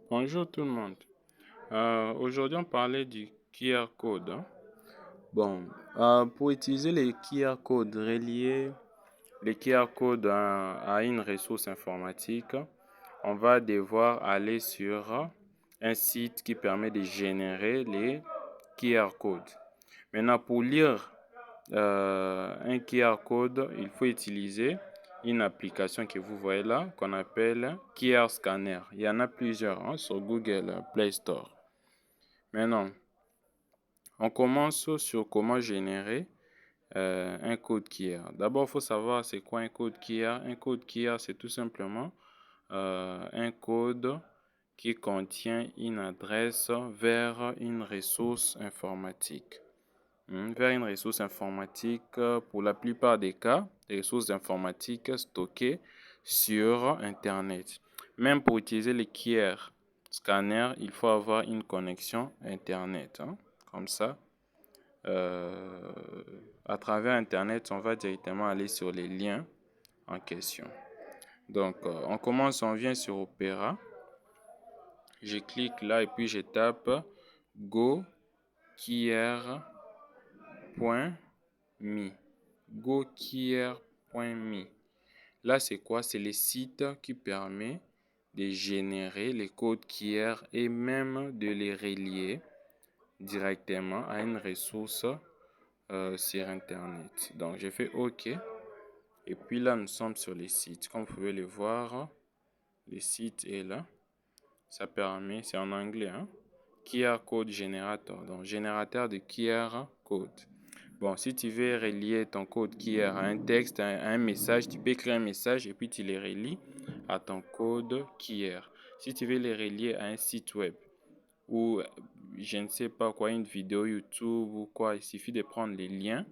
Bonjour tout le monde. Aujourd'hui, on parlait du QR code, hein. Bon, pour utiliser les QR codes, relier les QR codes à une ressource informatique, on va devoir aller sur un site qui permet de générer les QR codes. Maintenant, pour lire un QR code, il faut utiliser une application que vous voyez là, qu'on appelle QR Scanner. Il y en a plusieurs sur Google Play Store. Maintenant, on commence sur comment générer un code QR. D'abord, il faut savoir c'est quoi un code QR. Un code QR, c'est tout simplement un code qui contient une adresse vers une ressource informatique. Vers une ressource informatique, pour la plupart des cas, des ressources informatiques stockées sur Internet. Même pour utiliser le QR scanner, il faut avoir une connexion Internet. Comme ça, à travers Internet, on va directement aller sur les liens en question. Donc, on commence, on vient sur Opera. Je clique là et puis je tape GoKR.me. GoKR.me. Là, c'est quoi? C'est le site qui permet de générer les codes QR et même de les relier directement à une ressource sur Internet. Donc, j'ai fait OK. Et puis là, nous sommes sur les sites. Comme vous pouvez le voir, le site est là. Ça permet, c'est en anglais, QR Code Generator. Donc, générateur de QR Code. Bon, si tu veux relier ton code QR à un texte, à un message, tu peux écrire un message et puis tu les relis à ton code QR. Si tu veux les relier à un site web ou je ne sais pas quoi, une vidéo YouTube ou quoi, il suffit de prendre les liens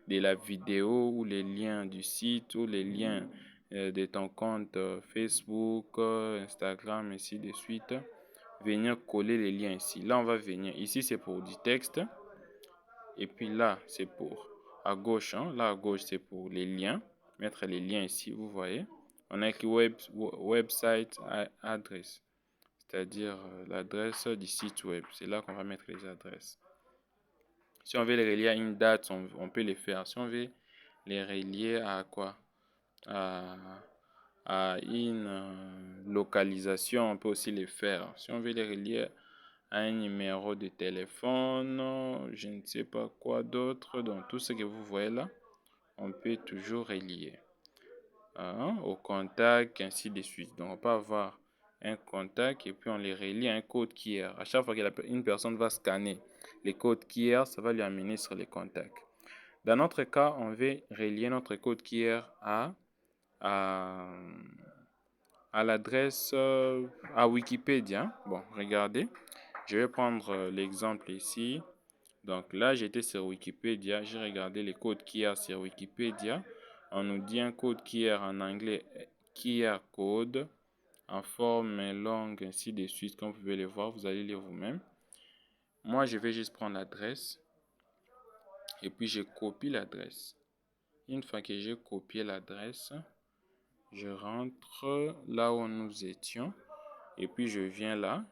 de la vidéo ou les liens du site ou les liens de ton compte Facebook, Instagram, ainsi de suite. Venir coller les liens ici. Là, on va venir. Ici, c'est pour du texte. Et puis là, c'est pour à gauche. Là, à gauche, c'est pour les liens. Mettre les liens ici, vous voyez. On a écrit website adresse, c'est-à-dire l'adresse du site web. C'est là qu'on va mettre les adresses. Si on veut les relier à une date, on peut les faire. Si on veut les relier à quoi? À, à une localisation, on peut aussi les faire. Si on veut les relier à un numéro de téléphone, je ne sais pas quoi d'autre. Donc tout ce que vous voyez là, on peut toujours relier au contact, ainsi de suite. Donc on peut avoir un contact et puis on les relie à un code QR. À chaque fois qu'une personne va scanner les codes QR, ça va lui amener sur les contacts. Dans notre cas, on veut relier notre code QR à, à l'adresse à Wikipédia. Bon, regardez. Je vais prendre l'exemple ici. Donc là, j'étais sur Wikipédia. J'ai regardé les codes QR sur Wikipédia. On nous dit un code QR en anglais, QR code, en forme longue, ainsi de suite. Comme vous pouvez le voir, vous allez lire vous-même. Moi, je vais juste prendre l'adresse. Et puis, je copie l'adresse. Une fois que j'ai copié l'adresse, je rentre là où nous étions. Et puis, je viens là.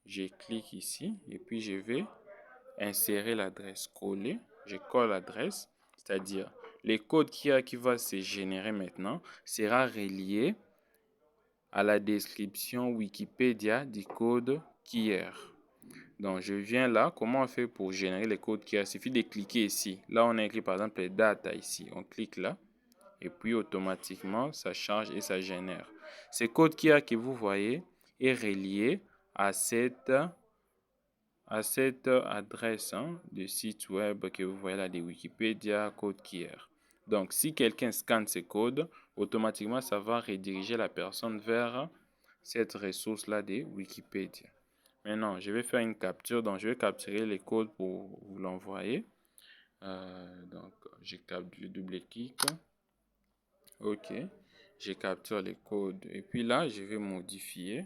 Je clique ici. Et puis, je vais insérer l'adresse, coller, je colle l'adresse, c'est-à-dire le code qui va se générer maintenant sera relié à la description Wikipédia du code QR. Donc je viens là, comment on fait pour générer les codes QR? Il suffit de cliquer ici. Là on a écrit par exemple les dates ici, on clique là et puis automatiquement ça charge et ça génère. Ce code QR que vous voyez est relié à cette adresse de site web que vous voyez là de Wikipédia, code QR. Donc, si quelqu'un scanne ce codes, automatiquement, ça va rediriger la personne vers cette ressource-là de Wikipédia. Maintenant, je vais faire une capture. Donc, je vais capturer les codes pour vous l'envoyer. Donc, je double-clic. OK. Je capture les codes. Et puis là, je vais modifier.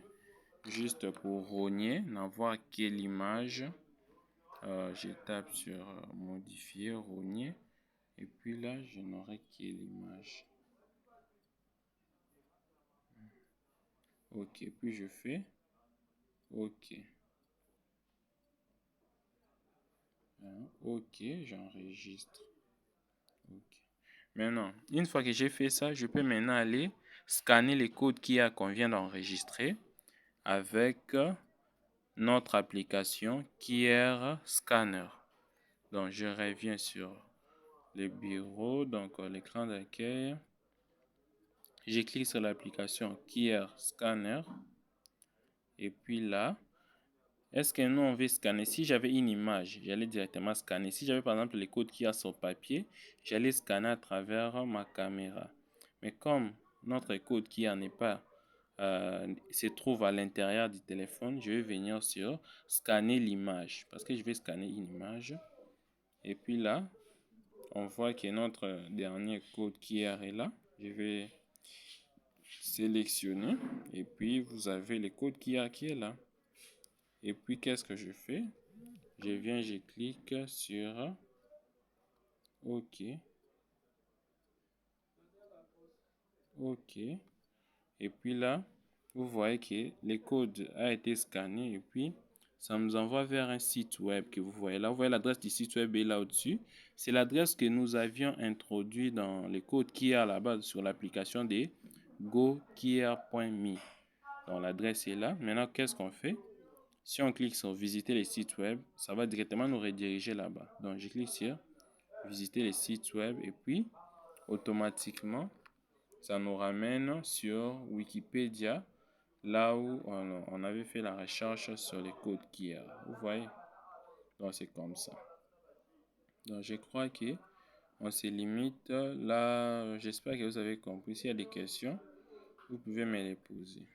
Juste pour rogner, n'avoir quelle image. Je tape sur modifier, rogner. Et puis là, je n'aurai que l'image. Ok, puis je fais OK. OK, j'enregistre. OK. Maintenant, une fois que j'ai fait ça, je peux maintenant aller scanner les codes qu'on vient d'enregistrer avec notre application QR Scanner. Donc, je reviens sur le bureau, donc l'écran d'accueil. Je clique sur l'application QR Scanner. Et puis là, est-ce que nous, on veut scanner? Si j'avais une image, j'allais directement scanner. Si j'avais par exemple les codes qu'il y a sur papier, j'allais scanner à travers ma caméra. Mais comme notre code qui n'est pas se trouve à l'intérieur du téléphone, je vais venir sur scanner l'image. Parce que je vais scanner une image. Et puis là, on voit que notre dernier code QR est là. Je vais sélectionner. Et puis, vous avez le code QR qui est là. Et puis, qu'est-ce que je fais? Je viens, je clique sur OK. OK. Et puis là, vous voyez que le code a été scanné et puis ça nous envoie vers un site web que vous voyez là. Vous voyez l'adresse du site web est là au-dessus. C'est l'adresse que nous avions introduit dans le code qui est à la base sur l'application de gokier.me. Donc l'adresse est là. Maintenant, qu'est-ce qu'on fait? Si on clique sur visiter les sites web, ça va directement nous rediriger là-bas. Donc je clique sur visiter les sites web et puis automatiquement, ça nous ramène sur Wikipédia, là où on avait fait la recherche sur les codes QR. Vous voyez? Donc c'est comme ça. Donc je crois que on se limite là. J'espère que vous avez compris. S'il y a des questions, vous pouvez me les poser.